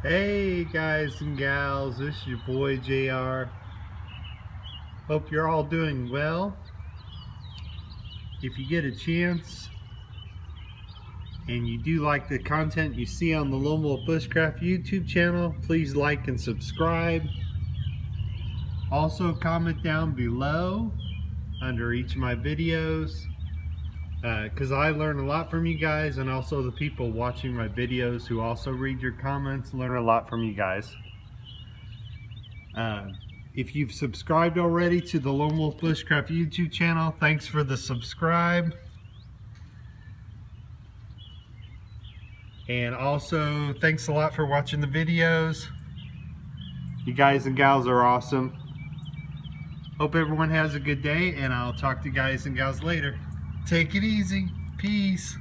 Hey guys and gals, this is your boy JR. Hope you're all doing well. If you get a chance and you do like the content you see on the Lone Wolf Bushcraft YouTube channel, please like and subscribe. Also comment down below under each of my videos because I learn a lot from you guys, and also the people watching my videos who also read your comments learn a lot from you guys. If you've subscribed already to the Lone Wolf Bushcraft YouTube channel, thanks for the subscribe. And also thanks a lot for watching the videos. You guys and gals are awesome. Hope everyone has a good day, and I'll talk to you guys and gals later. Take it easy. Peace.